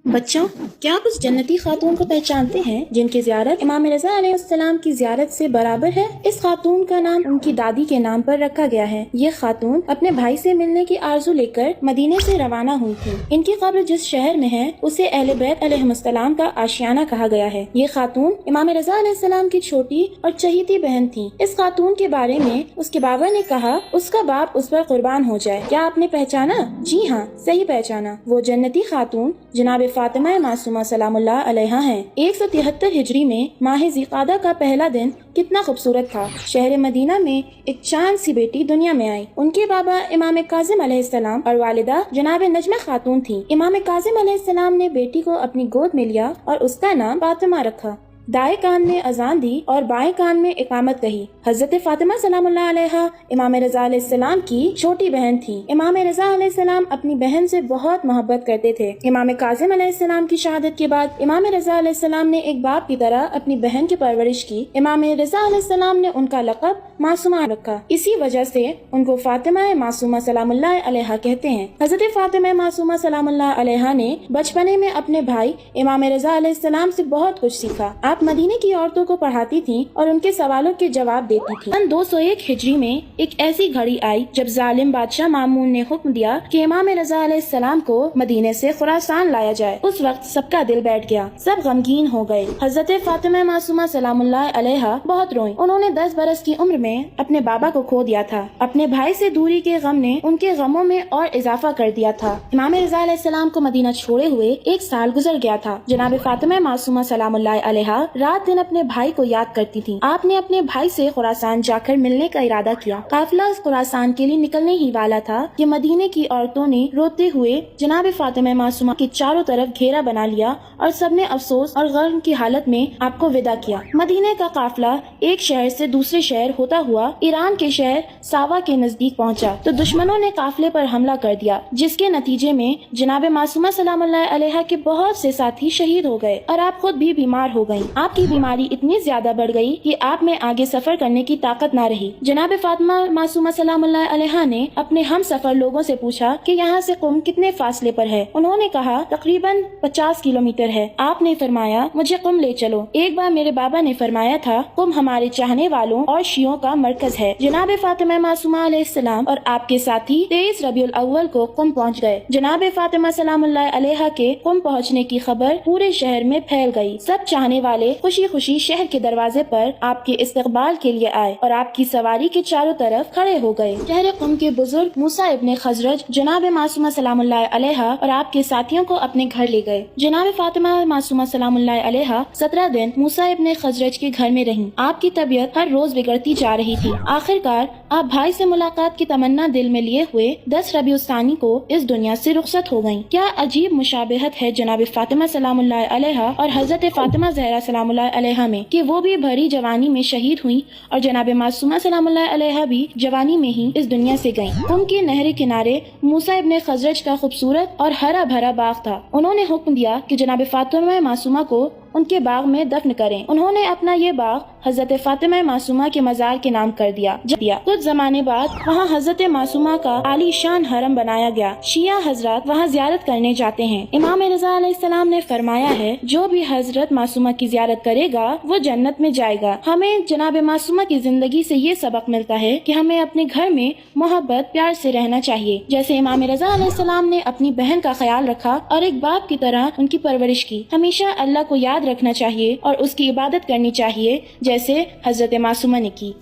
بچوں، کیا آپ اس جنتی خاتون کو پہچانتے ہیں جن کی زیارت امام رضا علیہ السلام کی زیارت سے برابر ہے؟ اس خاتون کا نام ان کی دادی کے نام پر رکھا گیا ہے۔ یہ خاتون اپنے بھائی سے ملنے کی آرزو لے کر مدینے سے روانہ ہوئی تھی۔ ان کی قبر جس شہر میں ہے اسے اہل بیت علیہ السلام کا آشیانہ کہا گیا ہے۔ یہ خاتون امام رضا علیہ السلام کی چھوٹی اور چہیتی بہن تھی۔ اس خاتون کے بارے میں اس کے بابا نے کہا اس کا باپ اس پر قربان ہو جائے۔ کیا آپ نے پہچانا؟ جی ہاں، صحیح پہچانا۔ وہ جنتی خاتون جناب فاطمہ معصومہ سلام اللہ علیہا ہیں۔ 173 ہجری میں ماہ ذی-القعدہ کا پہلا دن کتنا خوبصورت تھا۔ شہر مدینہ میں ایک چاند سی بیٹی دنیا میں آئی۔ ان کے بابا امام کاظم علیہ السلام اور والدہ جناب نجمہ خاتون تھی۔ امام کاظم علیہ السلام نے بیٹی کو اپنی گود میں لیا اور اس کا نام فاطمہ رکھا۔ دائیں کان میں اذان دی اور بائیں کان میں اقامت کہی۔ حضرت فاطمہ سلام اللہ علیہا امام رضا علیہ السلام کی چھوٹی بہن تھی۔ امام رضا علیہ السلام اپنی بہن سے بہت محبت کرتے تھے۔ امام کاظم علیہ السلام کی شہادت کے بعد امام رضا علیہ السلام نے ایک باپ کی طرح اپنی بہن کی پرورش کی۔ امام رضا علیہ السلام نے ان کا لقب معصومہ رکھا۔ اسی وجہ سے ان کو فاطمہ معصومہ سلام اللہ علیہا کہتے ہیں۔ حضرت فاطمہ معصومہ سلام اللہ علیہا نے بچپنے میں اپنے بھائی امام رضا علیہ السلام سے بہت کچھ سیکھا۔ آپ مدینے کی عورتوں کو پڑھاتی تھیں اور ان کے سوالوں کے جواب دیتی تھیں۔ 201 ہجری میں ایک ایسی گھڑی آئی جب ظالم بادشاہ مامون نے حکم دیا کہ امام رضا علیہ السلام کو مدینے سے خراسان لایا جائے۔ اس وقت سب کا دل بیٹھ گیا، سب غمگین ہو گئے۔ حضرت فاطمہ معصومہ سلام اللہ علیہا بہت روئیں۔ انہوں نے 10 برس کی عمر میں اپنے بابا کو کھو دیا تھا۔ اپنے بھائی سے دوری کے غم نے ان کے غموں میں اور اضافہ کر دیا تھا۔ امام رضا علیہ السلام کو مدینہ چھوڑے ہوئے 1 سال گزر گیا تھا۔ جناب فاطمہ معصومہ سلام اللہ علیہا رات دن اپنے بھائی کو یاد کرتی تھی۔ آپ نے اپنے بھائی سے خراسان جا کر ملنے کا ارادہ کیا۔ قافلہ خراسان کے لیے نکلنے ہی والا تھا کہ مدینے کی عورتوں نے روتے ہوئے جناب فاطمہ معصومہ کے چاروں طرف گھیرا بنا لیا اور سب نے افسوس اور غم کی حالت میں آپ کو وداع کیا۔ مدینے کا قافلہ ایک شہر سے دوسرے شہر ہوتا ہوا ایران کے شہر ساوا کے نزدیک پہنچا تو دشمنوں نے قافلے پر حملہ کر دیا، جس کے نتیجے میں جناب معصومہ سلام اللہ علیہا کے بہت سے ساتھی شہید ہو گئے اور آپ خود بھی بیمار ہو گئیں۔ آپ کی بیماری اتنی زیادہ بڑھ گئی کہ آپ میں آگے سفر کرنے کی طاقت نہ رہی۔ جناب فاطمہ معصومہ سلام اللہ علیہا نے اپنے ہم سفر لوگوں سے پوچھا کہ یہاں سے قم کتنے فاصلے پر ہے؟ انہوں نے کہا تقریباً 50 کلومیٹر ہے۔ آپ نے فرمایا مجھے قم لے چلو۔ ایک بار میرے بابا نے فرمایا تھا قم ہمارے چاہنے والوں اور شیعوں کا مرکز ہے۔ جناب فاطمہ معصومہ علیہ السلام اور آپ کے ساتھی 23 ربیع الاول کو قم پہنچ گئے۔ جناب فاطمہ سلام اللہ علیہا کے قم پہنچنے کی خبر پورے شہر میں پھیل گئی۔ سب چاہنے والے خوشی خوشی شہر کے دروازے پر آپ کے استقبال کے لیے آئے اور آپ کی سواری کے چاروں طرف کھڑے ہو گئے۔ شہر قم کے بزرگ موسیٰ ابن خزرج جناب معصومہ سلام اللہ علیہا اور آپ کے ساتھیوں کو اپنے گھر لے گئے۔ جناب فاطمہ معصومہ سلام اللہ علیہا 17 دن موسیٰ ابن خزرج کے گھر میں رہیں۔ آپ کی طبیعت ہر روز بگڑتی جا رہی تھی۔ آخر کار آپ بھائی سے ملاقات کی تمنا دل میں لیے ہوئے 10 ربیع الثانی کو اس دنیا سے رخصت ہو گئیں۔ کیا عجیب مشابہت ہے جناب فاطمہ سلام اللہ علیہا اور حضرت فاطمہ زہرا سلام اللہ علیہا میں کہ وہ بھی بھری جوانی میں شہید ہوئی اور جناب معصومہ سلام اللہ علیہا بھی جوانی میں ہی اس دنیا سے گئیں۔ قم کے نہر کنارے موسیٰ ابن خزرج کا خوبصورت اور ہرا بھرا باغ تھا۔ انہوں نے حکم دیا کہ جناب فاطمہ معصومہ کو ان کے باغ میں دفن کریں۔ انہوں نے اپنا یہ باغ حضرت فاطمہ معصومہ کے مزار کے نام کر دیا۔ کچھ زمانے بعد وہاں حضرت معصومہ کا عالی شان حرم بنایا گیا۔ شیعہ حضرات وہاں زیارت کرنے جاتے ہیں۔ امام رضا علیہ السلام نے فرمایا ہے جو بھی حضرت معصومہ کی زیارت کرے گا وہ جنت میں جائے گا۔ ہمیں جناب معصومہ کی زندگی سے یہ سبق ملتا ہے کہ ہمیں اپنے گھر میں محبت پیار سے رہنا چاہیے، جیسے امام رضا علیہ السلام نے اپنی بہن کا خیال رکھا اور ایک باپ کی طرح ان کی پرورش کی۔ ہمیشہ اللہ کو یاد رکھنا چاہیے اور اس کی عبادت کرنی چاہیے جیسے حضرت معصومہ نے کی۔